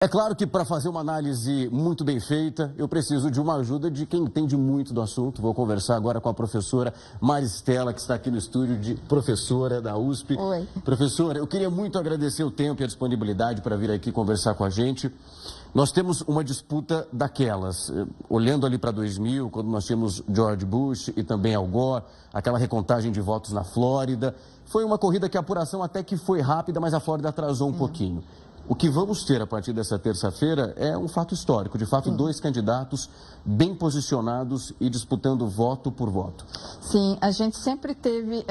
É claro que para fazer uma análise muito bem feita, eu preciso de uma ajuda de quem entende muito do assunto. Vou conversar agora com a professora Maristela, que está aqui no estúdio de professora da USP. Oi. Professora, eu queria muito agradecer o tempo e a disponibilidade para vir aqui conversar com a gente. Nós temos uma disputa daquelas, olhando ali para 2000, quando nós tínhamos George Bush e também Al Gore, aquela recontagem de votos na Flórida. Foi uma corrida que a apuração até que foi rápida, mas a Flórida atrasou um pouquinho. O que vamos ter a partir dessa terça-feira é um fato histórico. De fato, dois candidatos bem posicionados e disputando voto por voto. Sim, a gente sempre teve...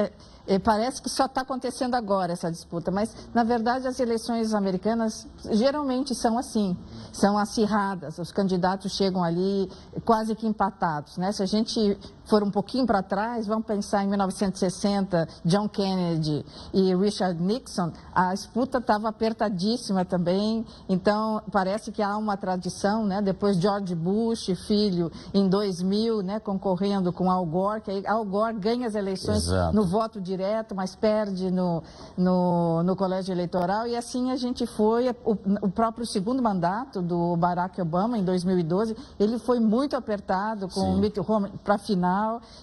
parece que só está acontecendo agora essa disputa, mas, na verdade, as eleições americanas geralmente são assim, são acirradas. Os candidatos chegam ali quase que empatados, né? Se a gente for um pouquinho para trás, vamos pensar em 1960, John Kennedy e Richard Nixon, a disputa estava apertadíssima também, então parece que há uma tradição, né? Depois George Bush, filho, em 2000, né? Concorrendo com Al Gore, que aí Al Gore ganha as eleições no voto direto, mas perde no colégio eleitoral, e assim a gente foi. O próprio segundo mandato do Barack Obama, em 2012, ele foi muito apertado com o Mitt Romney para a final.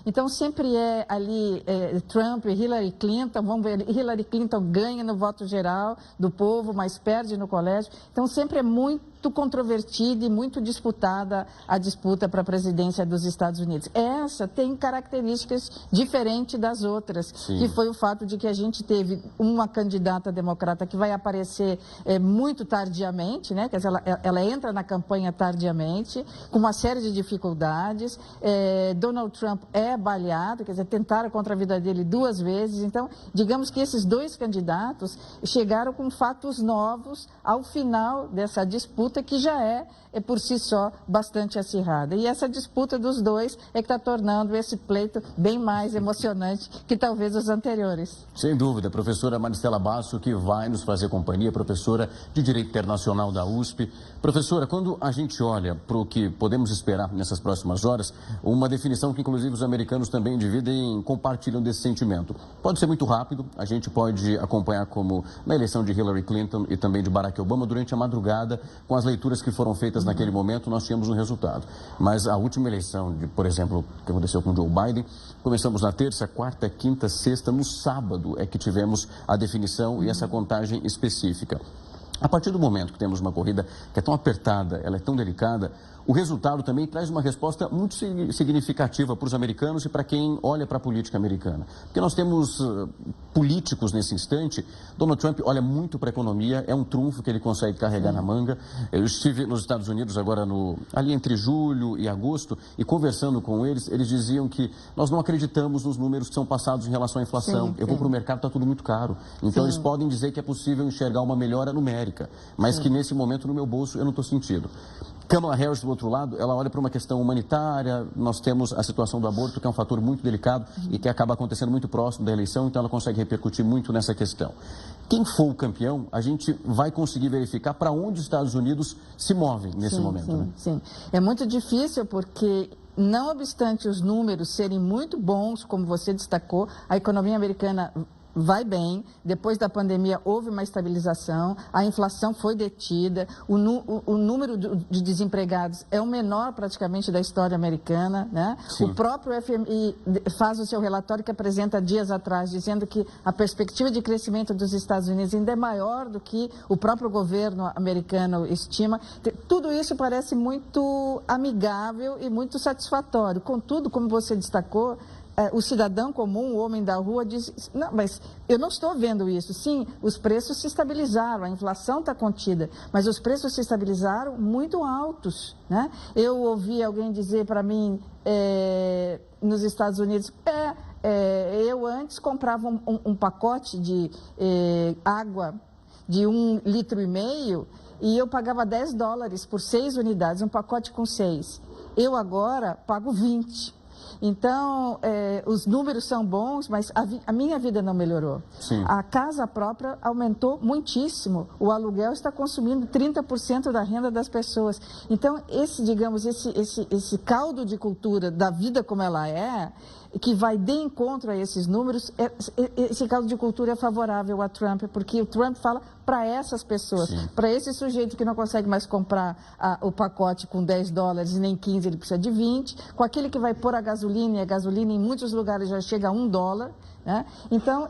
Então, sempre é ali Trump e Hillary Clinton. Vamos ver, Hillary Clinton ganha no voto geral do povo, mas perde no colégio. Então, sempre é muito controvertida e muito disputada a disputa para a presidência dos Estados Unidos. Essa tem características diferentes das outras, que foi o fato de que a gente teve uma candidata democrata que vai aparecer muito tardiamente, né? Quer dizer, ela entra na campanha tardiamente, com uma série de dificuldades. Donald Trump é baleado, quer dizer, tentaram contra a vida dele 2 vezes. Então, digamos que esses 2 candidatos chegaram com fatos novos ao final dessa disputa, que já é por si só bastante acirrada. E essa disputa dos 2 é que está tornando esse pleito bem mais emocionante que talvez os anteriores. Sem dúvida, professora Maristela Basso, que vai nos fazer companhia, professora de Direito Internacional da USP. Professora, quando a gente olha para o que podemos esperar nessas próximas horas, uma definição que inclusive os americanos também dividem, compartilham desse sentimento. Pode ser muito rápido, a gente pode acompanhar como na eleição de Hillary Clinton e também de Barack Obama durante a madrugada, com as leituras que foram feitas naquele momento, nós tínhamos um resultado. Mas a última eleição, por exemplo, que aconteceu com Joe Biden, começamos na terça, quarta, quinta, sexta, no sábado é que tivemos a definição e essa contagem específica. A partir do momento que temos uma corrida que é tão apertada, ela é tão delicada, o resultado também traz uma resposta muito significativa para os americanos e para quem olha para a política americana. Porque nós temos políticos nesse instante. Donald Trump olha muito para a economia, é um trunfo que ele consegue carregar na manga. Eu estive nos Estados Unidos agora ali entre julho e agosto e conversando com eles, eles diziam que nós não acreditamos nos números que são passados em relação à inflação. Eu vou para o mercado, está tudo muito caro. Então eles podem dizer que é possível enxergar uma melhora numérica, mas que nesse momento no meu bolso eu não estou sentindo. Kamala Harris, do outro lado, ela olha para uma questão humanitária, nós temos a situação do aborto, que é um fator muito delicado e que acaba acontecendo muito próximo da eleição, então ela consegue repercutir muito nessa questão. Quem for o campeão, a gente vai conseguir verificar para onde os Estados Unidos se movem nesse momento. Né? Sim. É muito difícil porque, não obstante os números serem muito bons, como você destacou, a economia americana vai bem. Depois da pandemia houve uma estabilização, a inflação foi detida, o número de desempregados é o menor praticamente da história americana, né? O próprio FMI faz o seu relatório que apresenta dias atrás, dizendo que a perspectiva de crescimento dos Estados Unidos ainda é maior do que o próprio governo americano estima. Tudo isso parece muito amigável e muito satisfatório. Contudo, como você destacou, o cidadão comum, o homem da rua, diz: não, mas eu não estou vendo isso. Sim, os preços se estabilizaram, a inflação está contida, mas os preços se estabilizaram muito altos, né? Eu ouvi alguém dizer para mim, nos Estados Unidos, eu antes comprava um pacote de água de 1,5 litros e eu pagava $10 por 6 unidades, um pacote com 6. Eu agora pago 20. Então, os números são bons, mas a minha vida não melhorou. A casa própria aumentou muitíssimo. O aluguel está consumindo 30% da renda das pessoas. Então, esse caldo de cultura da vida como ela é, que vai de encontro a esses números, esse caldo de cultura é favorável a Trump, porque o Trump fala para essas pessoas, para esse sujeito que não consegue mais comprar o pacote com $10 nem 15, ele precisa de 20, com aquele que vai pôr a gasolina, e a gasolina em muitos lugares já chega a $1, né? Então,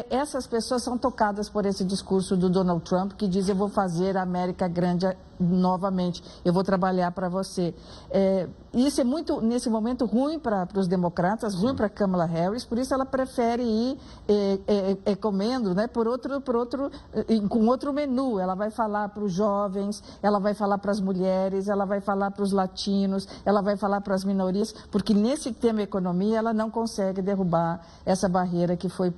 essas pessoas são tocadas por esse discurso do Donald Trump, que diz: eu vou fazer a América grande novamente, eu vou trabalhar para você. Isso é muito, nesse momento, ruim para os democratas, ruim para Kamala Harris, por isso ela prefere ir comendo, né, com outro menu. Ela vai falar para os jovens, ela vai falar para as mulheres, ela vai falar para os latinos, ela vai falar para as minorias, porque nesse tema economia ela não consegue derrubar essa barreira que foi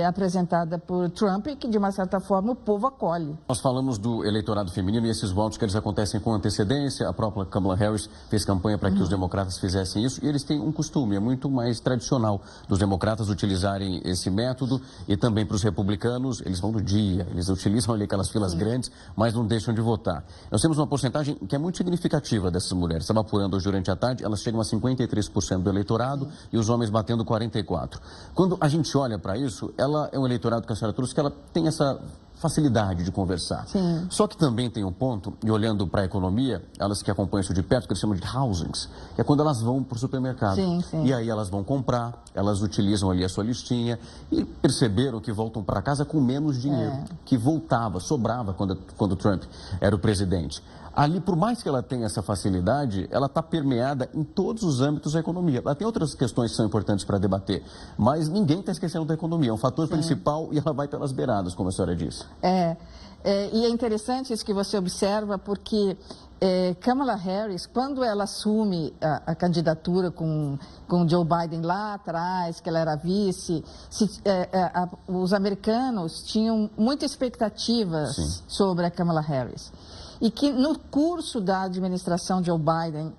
apresentada por Trump e que, de uma certa forma, o povo acolhe. Nós falamos do eleitorado feminino e esses votos que eles acontecem com antecedência. A própria Kamala Harris fez campanha para que os democratas fizessem isso, e eles têm um costume, é muito mais tradicional dos democratas utilizarem esse método, e também para os republicanos, eles vão no dia, eles utilizam ali aquelas filas grandes, mas não deixam de votar. Nós temos uma porcentagem que é muito significativa dessas mulheres. Estava apurando hoje durante a tarde, elas chegam a 53% do eleitorado e os homens batendo 44%. Quando a gente olha para isso, ela é um eleitorado que a senhora trouxe, que ela tem essa facilidade de conversar. Sim. Só que também tem um ponto, e olhando para a economia, elas que acompanham isso de perto, que eles chamam de housings, que é quando elas vão para o supermercado. Sim, sim. E aí elas vão comprar, elas utilizam ali a sua listinha e perceberam que voltam para casa com menos dinheiro, que sobrava quando Trump era o presidente. Ali, por mais que ela tenha essa facilidade, ela está permeada em todos os âmbitos da economia. Ela tem outras questões que são importantes para debater, mas ninguém está esquecendo da economia. É um fator principal e ela vai pelas beiradas, como a senhora disse. E é interessante isso que você observa, porque Kamala Harris, quando ela assume a candidatura com Joe Biden lá atrás, que ela era vice, os americanos tinham muitas expectativas sobre a Kamala Harris. E que no curso da administração de Joe Biden,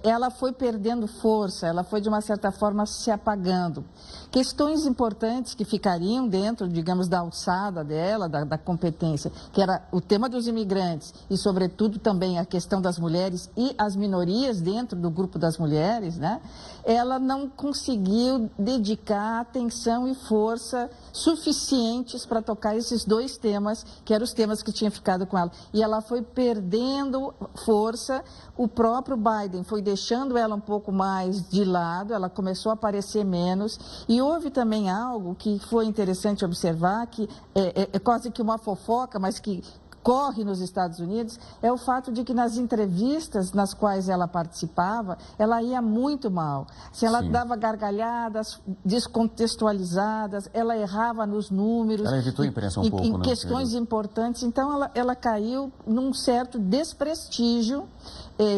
ela foi perdendo força, ela foi, de uma certa forma, se apagando. Questões importantes que ficariam dentro, digamos, da alçada dela, da competência, que era o tema dos imigrantes e, sobretudo, também a questão das mulheres e as minorias dentro do grupo das mulheres, né? Ela não conseguiu dedicar atenção e força suficientes para tocar esses dois temas, que eram os temas que tinham ficado com ela. E ela foi perdendo força, o próprio Biden foi deixando ela um pouco mais de lado, ela começou a aparecer menos, e houve também algo que foi interessante observar, que é quase que uma fofoca, mas que corre nos Estados Unidos, é o fato de que nas entrevistas nas quais ela participava, ela ia muito mal. Assim, ela dava gargalhadas descontextualizadas, ela errava nos números. Ela evitou a imprensa um pouco, em né? questões importantes. Então, ela caiu num certo desprestígio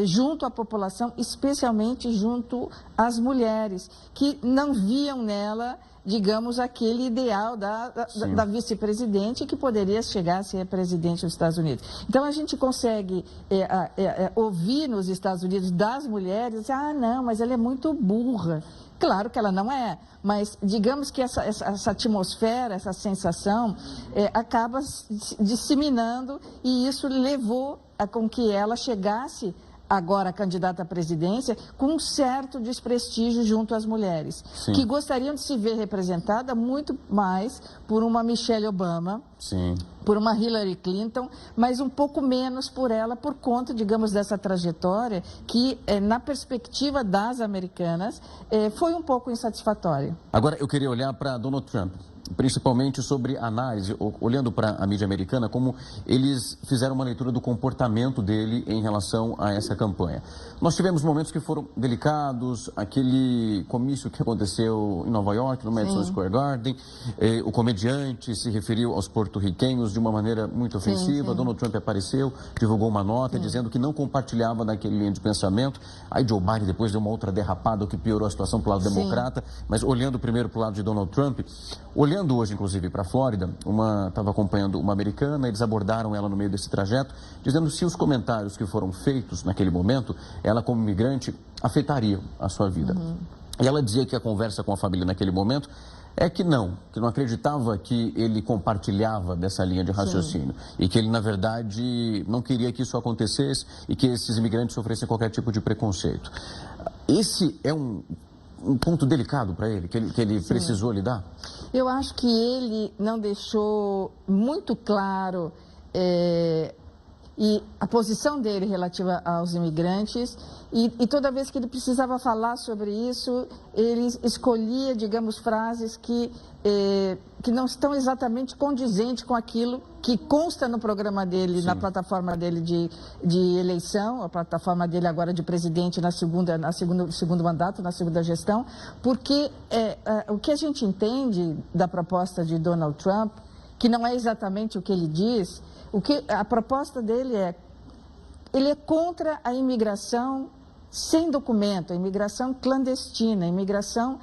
junto à população, especialmente junto às mulheres, que não viam nela, digamos, aquele ideal da vice-presidente que poderia chegar a ser presidente dos Estados Unidos. Então, a gente consegue ouvir nos Estados Unidos das mulheres: ah, não, mas ela é muito burra. Claro que ela não é, mas digamos que essa atmosfera, essa sensação acaba disseminando, e isso levou a com que ela chegasse agora candidata à presidência, com um certo desprestígio junto às mulheres, que gostariam de se ver representada muito mais por uma Michelle Obama, por uma Hillary Clinton, mas um pouco menos por ela, por conta, digamos, dessa trajetória que, na perspectiva das americanas, foi um pouco insatisfatória. Agora, eu queria olhar para Donald Trump, principalmente sobre a análise, olhando para a mídia americana, como eles fizeram uma leitura do comportamento dele em relação a essa campanha. Nós tivemos momentos que foram delicados, aquele comício que aconteceu em Nova York, no Madison Square Garden, o comediante se referiu aos porto-riquenhos de uma maneira muito ofensiva. Donald Trump apareceu, divulgou uma nota dizendo que não compartilhava daquele linha de pensamento. Aí Joe Biden depois deu uma outra derrapada, o que piorou a situação para o lado democrata. Mas olhando primeiro para o lado de Donald Trump, olhando hoje, inclusive, para a Flórida, estava acompanhando uma americana, eles abordaram ela no meio desse trajeto, dizendo se os comentários que foram feitos naquele momento, ela como imigrante, afetariam a sua vida. E ela dizia que a conversa com a família naquele momento é que não acreditava que ele compartilhava dessa linha de raciocínio. E que ele, na verdade, não queria que isso acontecesse e que esses imigrantes sofressem qualquer tipo de preconceito. Esse é um um ponto delicado para ele, que ele precisou lidar? Eu acho que ele não deixou muito claro e a posição dele relativa aos imigrantes, e toda vez que ele precisava falar sobre isso, ele escolhia, digamos, frases que não estão exatamente condizentes com aquilo que consta no programa dele, na plataforma dele de eleição, a plataforma dele agora de presidente no segundo mandato, na segunda gestão, porque o que a gente entende da proposta de Donald Trump, que não é exatamente o que ele diz, a proposta dele ele é contra a imigração sem documento, a imigração clandestina, a imigração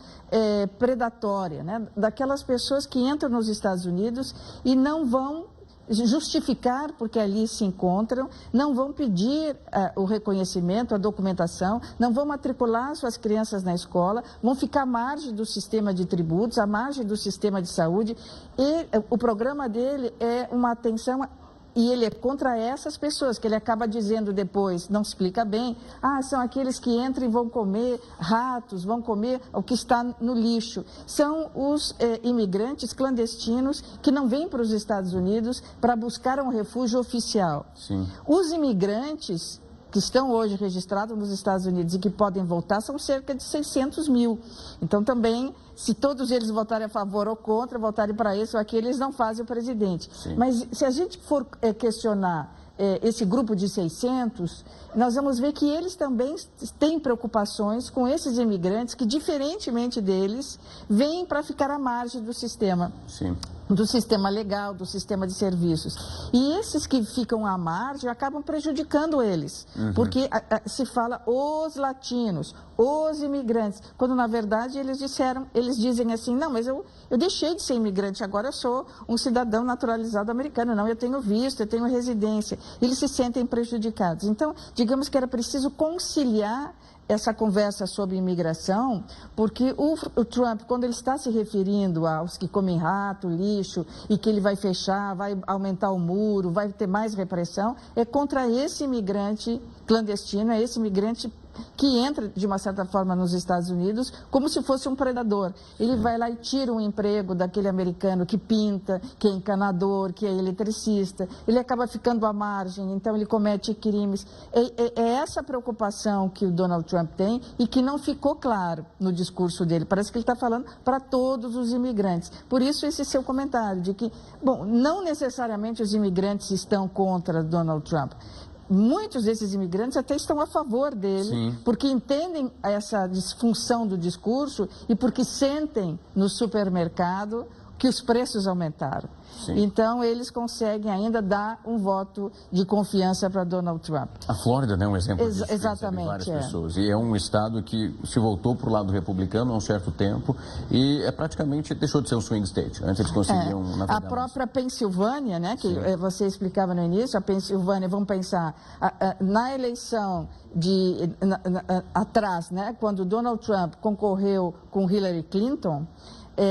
predatória, né? Daquelas pessoas que entram nos Estados Unidos e não vão justificar porque ali se encontram, não vão pedir o reconhecimento, a documentação, não vão matricular suas crianças na escola, vão ficar à margem do sistema de tributos, à margem do sistema de saúde, e o programa dele é uma atenção. E ele é contra essas pessoas, que ele acaba dizendo depois, não explica bem, são aqueles que entram e vão comer ratos, vão comer o que está no lixo. São os imigrantes clandestinos que não vêm para os Estados Unidos para buscar um refúgio oficial. Sim. Os imigrantes que estão hoje registrados nos Estados Unidos e que podem voltar são cerca de 600 mil. Então, também, se todos eles votarem a favor ou contra, votarem para esse ou aquele, eles não fazem o presidente. Sim. Mas, se a gente for questionar esse grupo de 600, nós vamos ver que eles também têm preocupações com esses imigrantes que, diferentemente deles, vêm para ficar à margem do sistema. Sim. Do sistema legal, do sistema de serviços. E esses que ficam à margem acabam prejudicando eles, porque se fala os latinos, os imigrantes, quando na verdade eles dizem assim, não, mas eu deixei de ser imigrante, agora eu sou um cidadão naturalizado americano, não, eu tenho visto, eu tenho residência. Eles se sentem prejudicados. Então, digamos que era preciso conciliar essa conversa sobre imigração, porque o Trump, quando ele está se referindo aos que comem rato, lixo, e que ele vai fechar, vai aumentar o muro, vai ter mais repressão, é contra esse imigrante clandestino, é esse imigrante que entra, de uma certa forma, nos Estados Unidos, como se fosse um predador. Ele vai lá e tira um emprego daquele americano que pinta, que é encanador, que é eletricista. Ele acaba ficando à margem, então ele comete crimes. É essa preocupação que o Donald Trump tem e que não ficou claro no discurso dele. Parece que ele está falando para todos os imigrantes. Por isso, esse seu comentário de que, bom, não necessariamente os imigrantes estão contra Donald Trump. Muitos desses imigrantes até estão a favor dele, Sim. porque entendem essa disfunção do discurso e porque sentem no supermercado que os preços aumentaram. Sim. Então, eles conseguem ainda dar um voto de confiança para Donald Trump. A Flórida, né, um exemplo disso. Exatamente. Várias pessoas. E é um estado que se voltou para o lado republicano há um certo tempo e praticamente deixou de ser um swing state. Antes eles conseguiam navegar. A própria Pensilvânia, né, que você explicava no início, a Pensilvânia, vamos pensar, na eleição atrás, né, quando Donald Trump concorreu com Hillary Clinton,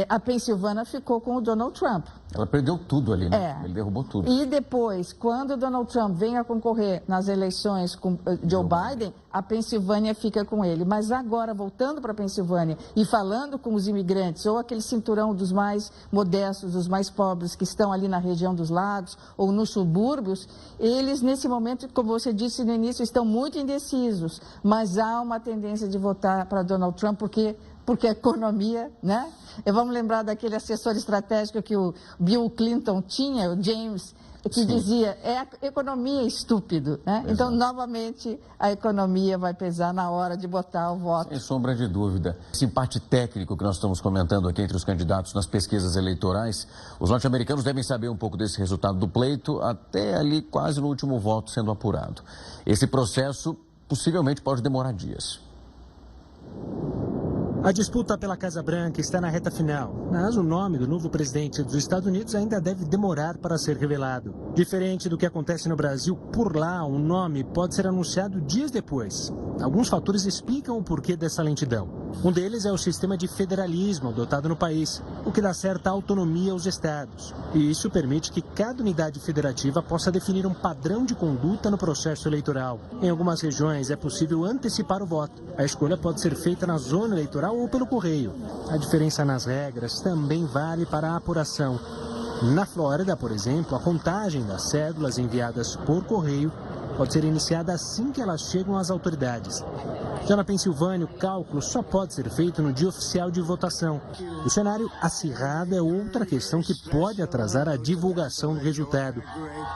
a Pensilvânia ficou com o Donald Trump. Ela perdeu tudo ali, né? Ele derrubou tudo. E depois, quando o Donald Trump vem a concorrer nas eleições com Joe Biden, a Pensilvânia fica com ele. Mas agora, voltando para a Pensilvânia e falando com os imigrantes, ou aquele cinturão dos mais modestos, dos mais pobres, que estão ali na região dos lagos ou nos subúrbios, eles, nesse momento, como você disse no início, estão muito indecisos. Mas há uma tendência de votar para Donald Trump, porque a economia, né? Vamos lembrar daquele assessor estratégico que o Bill Clinton tinha, o James, que dizia, a economia é estúpido, né? Exato. Então, novamente, a economia vai pesar na hora de botar o voto. Sem sombra de dúvida. Esse empate técnico que nós estamos comentando aqui entre os candidatos nas pesquisas eleitorais, os norte-americanos devem saber um pouco desse resultado do pleito até ali quase no último voto sendo apurado. Esse processo possivelmente pode demorar dias. A disputa pela Casa Branca está na reta final, mas o nome do novo presidente dos Estados Unidos ainda deve demorar para ser revelado. Diferente do que acontece no Brasil, por lá o nome pode ser anunciado dias depois. Alguns fatores explicam o porquê dessa lentidão. Um deles é o sistema de federalismo adotado no país, o que dá certa autonomia aos estados. E isso permite que cada unidade federativa possa definir um padrão de conduta no processo eleitoral. Em algumas regiões é possível antecipar o voto. A escolha pode ser feita na zona eleitoral eleitoral ou pelo correio. A diferença nas regras também vale para a apuração. Na Flórida, por exemplo, a contagem das cédulas enviadas por correio pode ser iniciada assim que elas chegam às autoridades. Já na Pensilvânia, o cálculo só pode ser feito no dia oficial de votação. O cenário acirrado é outra questão que pode atrasar a divulgação do resultado.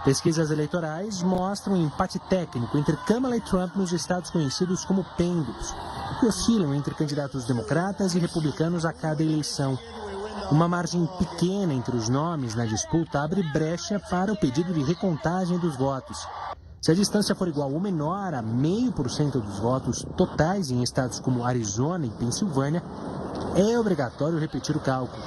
Pesquisas eleitorais mostram um empate técnico entre Kamala e Trump nos estados conhecidos como pêndulos, que oscilam entre candidatos democratas e republicanos a cada eleição. Uma margem pequena entre os nomes na disputa abre brecha para o pedido de recontagem dos votos. Se a distância for igual ou menor a 0,5% dos votos totais em estados como Arizona e Pensilvânia, é obrigatório repetir o cálculo.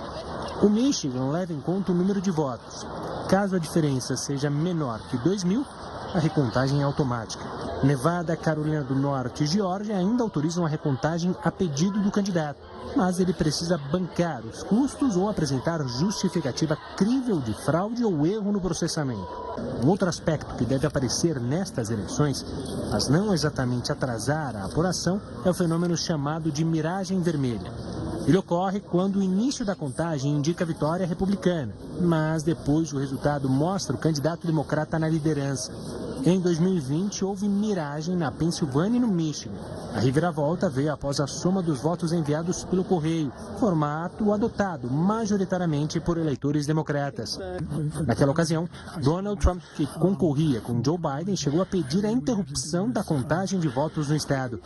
O Michigan leva em conta o número de votos. Caso a diferença seja menor que 2.000, a recontagem é automática. Nevada, Carolina do Norte e Geórgia ainda autorizam a recontagem a pedido do candidato, mas ele precisa bancar os custos ou apresentar justificativa crível de fraude ou erro no processamento. Um outro aspecto que deve aparecer nestas eleições, mas não exatamente atrasar a apuração, é o fenômeno chamado de miragem vermelha. Ele ocorre quando o início da contagem indica a vitória republicana, mas depois o resultado mostra o candidato democrata na liderança. Em 2020, houve miragem na Pensilvânia e no Michigan. A reviravolta veio após a soma dos votos enviados pelo correio, formato adotado majoritariamente por eleitores democratas. Naquela ocasião, Donald Trump, que concorria com Joe Biden, chegou a pedir a interrupção da contagem de votos no estado.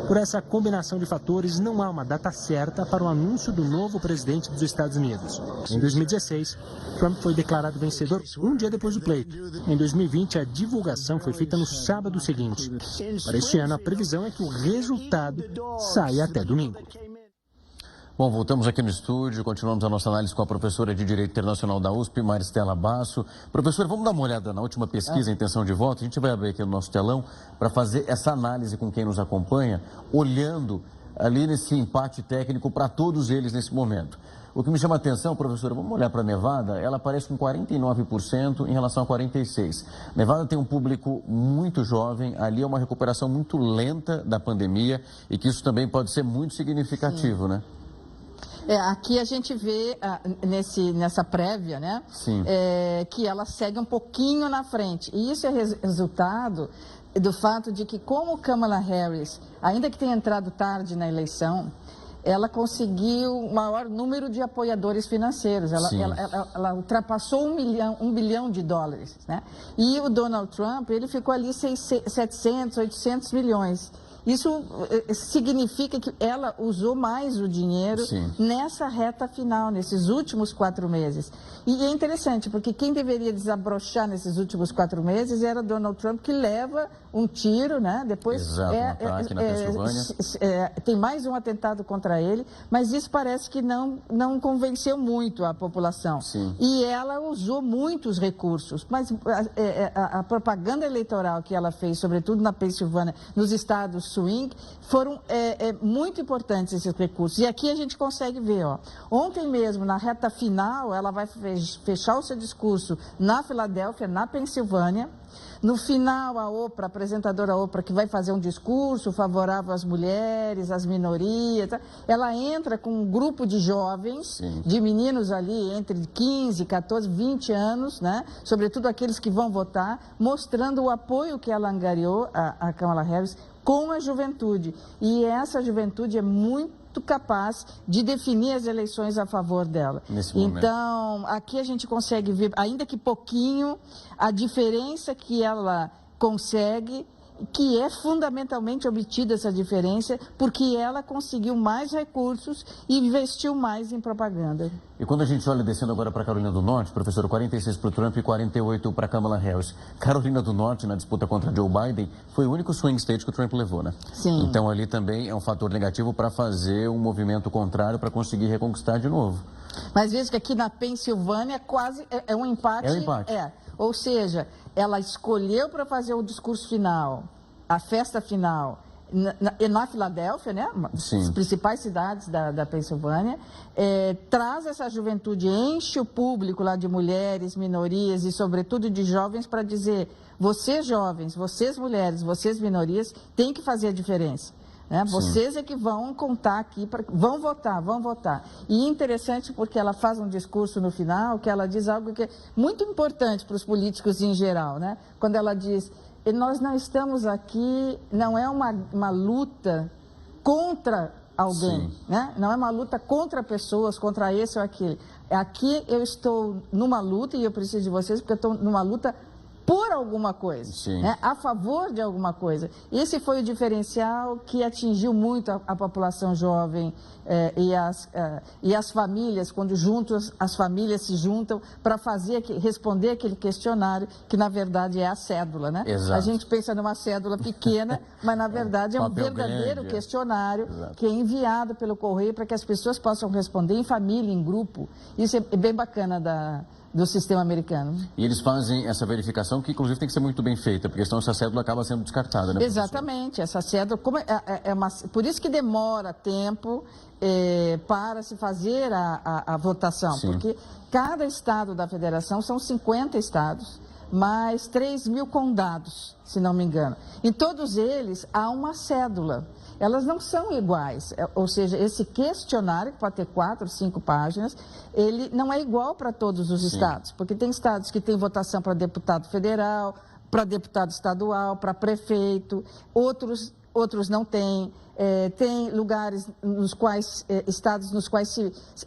Por essa combinação de fatores, não há uma data certa para o anúncio do novo presidente dos Estados Unidos. Em 2016, Trump foi declarado vencedor um dia depois do pleito. Em 2020, a divulgação foi feita no sábado seguinte. Para este ano, a previsão é que o resultado saia até domingo. Bom, voltamos aqui no estúdio, continuamos a nossa análise com a professora de Direito Internacional da USP, Maristela Basso. Professora, vamos dar uma olhada na última pesquisa, intenção de voto. A gente vai abrir aqui no nosso telão para fazer essa análise com quem nos acompanha, olhando ali nesse empate técnico para todos eles nesse momento. O que me chama a atenção, professora, vamos olhar para Nevada, ela aparece com 49% em relação a 46%. Nevada tem um público muito jovem, ali é uma recuperação muito lenta da pandemia e que isso também pode ser muito significativo, né? Aqui a gente vê nessa prévia, né? Sim. Que ela segue um pouquinho na frente. E isso é resultado do fato de que, como Kamala Harris, ainda que tenha entrado tarde na eleição, ela conseguiu o maior número de apoiadores financeiros. Ela ultrapassou $1 bilhão, né? E o Donald Trump, ele ficou ali 700, 800 milhões. Isso significa que ela usou mais o dinheiro nessa reta final, nesses últimos 4 meses. E é interessante, porque quem deveria desabrochar nesses últimos 4 meses era Donald Trump, que leva um tiro, né? Depois um ataque na Pensilvânia. Tem mais um atentado contra ele, mas isso parece que não convenceu muito a população. Sim. E ela usou muitos recursos, mas a propaganda eleitoral que ela fez, sobretudo na Pensilvânia, nos estados swing, foram muito importantes esses recursos. E aqui a gente consegue ver, ó, ontem mesmo, na reta final, ela vai fechar o seu discurso na Filadélfia, na Pensilvânia. No final, a apresentadora Oprah, que vai fazer um discurso favorável às mulheres, às minorias, ela entra com um grupo de jovens, de meninos ali entre 15, 14, 20 anos, né? Sobretudo aqueles que vão votar, mostrando o apoio que ela angariou, a Kamala Harris, com a juventude. E essa juventude é muito capaz de definir as eleições a favor dela. Então, aqui a gente consegue ver, ainda que pouquinho, a diferença que ela consegue, que é fundamentalmente obtida essa diferença, porque ela conseguiu mais recursos e investiu mais em propaganda. E quando a gente olha descendo agora para Carolina do Norte, professor, 46 para o Trump e 48 para Kamala Harris. Carolina do Norte, na disputa contra Joe Biden, foi o único swing state que o Trump levou, né? Sim. Então ali também é um fator negativo para fazer um movimento contrário para conseguir reconquistar de novo. Mas veja que aqui na Pensilvânia quase é um empate. É um empate. Ou seja, ela escolheu para fazer o discurso final, a festa final, na Filadélfia, né? As principais cidades da Pensilvânia, traz essa juventude, enche o público lá de mulheres, minorias e, sobretudo, de jovens para dizer: vocês jovens, vocês mulheres, vocês minorias, têm que fazer a diferença. né? Vocês é que vão contar aqui, vão votar. E interessante porque ela faz um discurso no final que ela diz algo que é muito importante para os políticos em geral, né? Quando ela diz, nós não estamos aqui, não é uma luta contra alguém, né? Não é uma luta contra pessoas, contra esse ou aquele. Aqui eu estou numa luta e eu preciso de vocês porque eu estou numa luta por alguma coisa, né? A favor de alguma coisa. Esse foi o diferencial que atingiu muito a população jovem e as famílias, quando as famílias se juntam para responder aquele questionário, que na verdade é a cédula, né? Exato. A gente pensa numa cédula pequena, mas na verdade é um verdadeiro questionário que é enviado pelo correio para que as pessoas possam responder em família, em grupo. Isso é bem bacana do sistema americano. E eles fazem essa verificação que, inclusive, tem que ser muito bem feita, porque senão essa cédula acaba sendo descartada, né? Exatamente. Essa cédula, por isso que demora tempo para se fazer a votação, porque cada estado da federação são 50 estados, mais 3.000 condados, se não me engano. Em todos eles há uma cédula. Elas não são iguais, ou seja, esse questionário, que pode ter 4, 5 páginas, ele não é igual para todos os estados, porque tem estados que têm votação para deputado federal, para deputado estadual, para prefeito, outros não têm. Tem lugares estados nos quais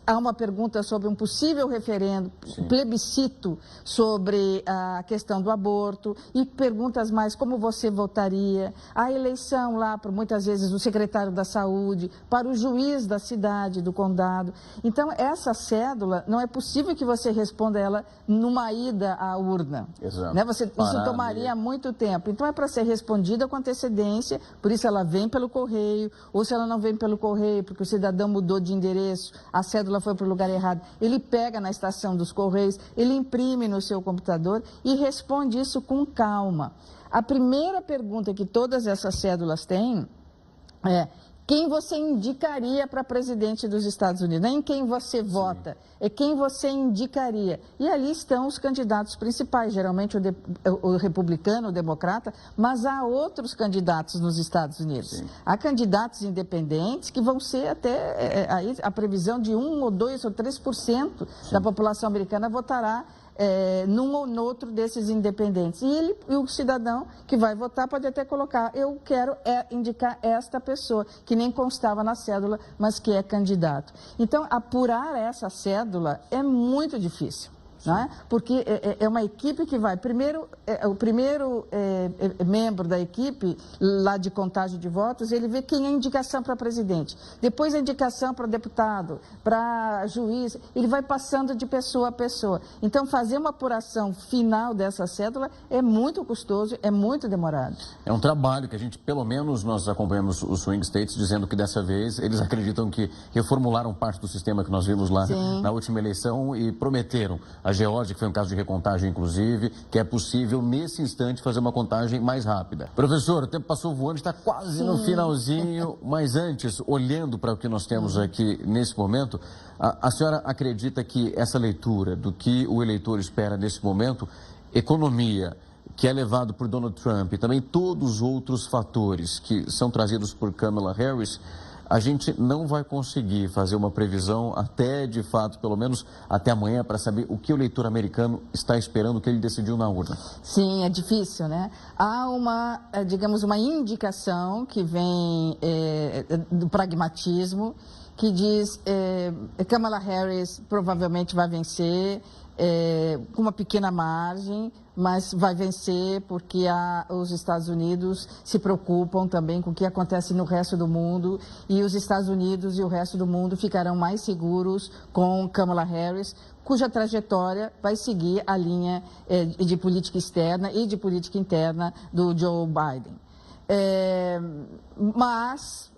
há uma pergunta sobre um possível referendo, plebiscito sobre a questão do aborto e perguntas mais como você votaria, a eleição lá, por muitas vezes, do secretário da saúde, para o juiz da cidade, do condado. Então, essa cédula, não é possível que você responda ela numa ida à urna. Exato. Né? Isso tomaria muito tempo. Então, é para ser respondida com antecedência, por isso ela vem pelo correio, ou se ela não vem pelo correio, porque o cidadão mudou de endereço, a cédula foi para o lugar errado, ele pega na estação dos correios, ele imprime no seu computador e responde isso com calma. A primeira pergunta que todas essas cédulas têm é: quem você indicaria para presidente dos Estados Unidos? Não é em quem você vota, é quem você indicaria. E ali estão os candidatos principais, geralmente o republicano, o democrata, mas há outros candidatos nos Estados Unidos. Há candidatos independentes que vão ser até, a previsão de 1 ou 2 ou 3% da população americana votará num ou no outro desses independentes. E o cidadão que vai votar pode até colocar: eu quero indicar esta pessoa, que nem constava na cédula, mas que é candidato. Então, apurar essa cédula é muito difícil. Não é? Porque é uma equipe que vai, o primeiro membro da equipe, lá de contagem de votos, ele vê quem é a indicação para presidente, depois a indicação para deputado, para juiz, ele vai passando de pessoa a pessoa. Então, fazer uma apuração final dessa cédula é muito custoso, é muito demorado. É um trabalho que a gente, pelo menos, nós acompanhamos os swing states dizendo que dessa vez eles acreditam que reformularam parte do sistema que nós vimos lá na última eleição e prometeram a Geórgia, que foi um caso de recontagem, inclusive, que é possível, nesse instante, fazer uma contagem mais rápida. Professor, o tempo passou voando, está quase no finalzinho, mas antes, olhando para o que nós temos aqui nesse momento, a senhora acredita que essa leitura do que o eleitor espera nesse momento, economia, que é levado por Donald Trump, e também todos os outros fatores que são trazidos por Kamala Harris, a gente não vai conseguir fazer uma previsão até, de fato, pelo menos até amanhã, para saber o que o eleitor americano está esperando, o que ele decidiu na urna. Sim, é difícil, né? Há uma indicação que vem do pragmatismo, que diz Kamala Harris provavelmente vai vencer, com uma pequena margem, mas vai vencer porque os Estados Unidos se preocupam também com o que acontece no resto do mundo, e os Estados Unidos e o resto do mundo ficarão mais seguros com Kamala Harris, cuja trajetória vai seguir a linha de política externa e de política interna do Joe Biden. Mas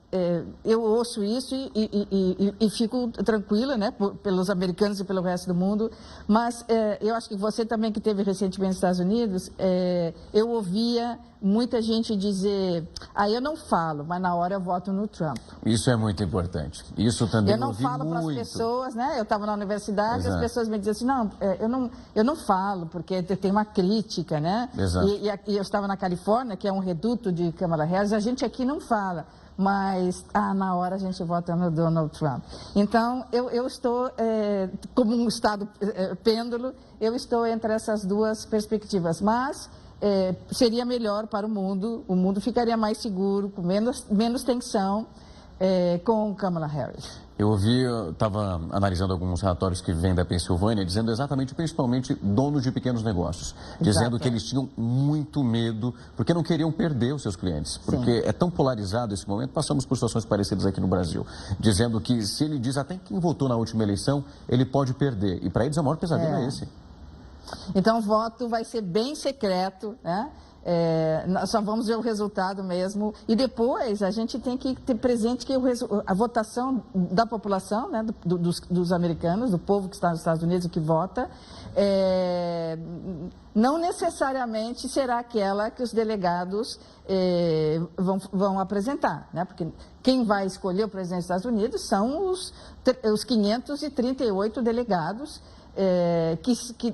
eu ouço isso e fico tranquila, né, pelos americanos e pelo resto do mundo, mas eu acho que você também, que esteve recentemente nos Estados Unidos, eu ouvia muita gente dizer: eu não falo, mas na hora eu voto no Trump. Isso é muito importante. Isso também eu não falo para as pessoas, né? Eu estava na universidade, as pessoas me diziam assim: não, eu não falo, porque tem uma crítica, né? Exato. E eu estava na Califórnia, que é um reduto de Kamala Harris, a gente aqui não fala. mas na hora a gente vota no Donald Trump. Então, eu estou, como um estado pêndulo, eu estou entre essas duas perspectivas, mas seria melhor para o mundo ficaria mais seguro, com menos tensão, com Kamala Harris. Eu estava analisando alguns relatórios que vêm da Pensilvânia, dizendo exatamente, principalmente, donos de pequenos negócios, dizendo que eles tinham muito medo, porque não queriam perder os seus clientes, porque é tão polarizado esse momento, passamos por situações parecidas aqui no Brasil, dizendo que se ele diz até quem votou na última eleição, ele pode perder, e para eles o maior pesadelo é esse. Então, o voto vai ser bem secreto, né? Nós só vamos ver o resultado mesmo. E depois a gente tem que ter presente que a votação da população, né, dos americanos, do povo que está nos Estados Unidos e que vota, não necessariamente será aquela que os delegados vão apresentar, né? Porque quem vai escolher o presidente dos Estados Unidos são os 538 delegados que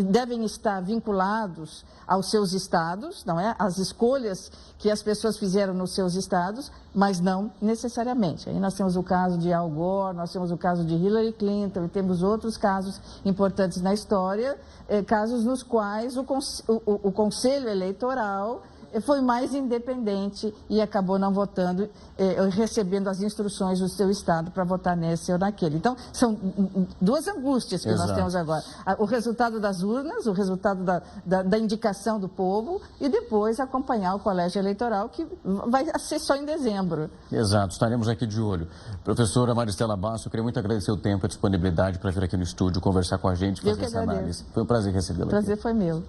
devem estar vinculados aos seus estados, não é? As escolhas que as pessoas fizeram nos seus estados, mas não necessariamente. Aí nós temos o caso de Al Gore, nós temos o caso de Hillary Clinton, e temos outros casos importantes na história, casos nos quais o Conselho Eleitoral foi mais independente e acabou não votando, recebendo as instruções do seu estado para votar nesse ou naquele. Então, são duas angústias que nós temos agora. O resultado das urnas, o resultado da indicação do povo e depois acompanhar o colégio eleitoral, que vai ser só em dezembro. Exato, estaremos aqui de olho. Professora Maristela Basso, eu queria muito agradecer o tempo e a disponibilidade para vir aqui no estúdio conversar com a gente, fazer essa análise. Foi um prazer recebê-la aqui. O prazer foi meu.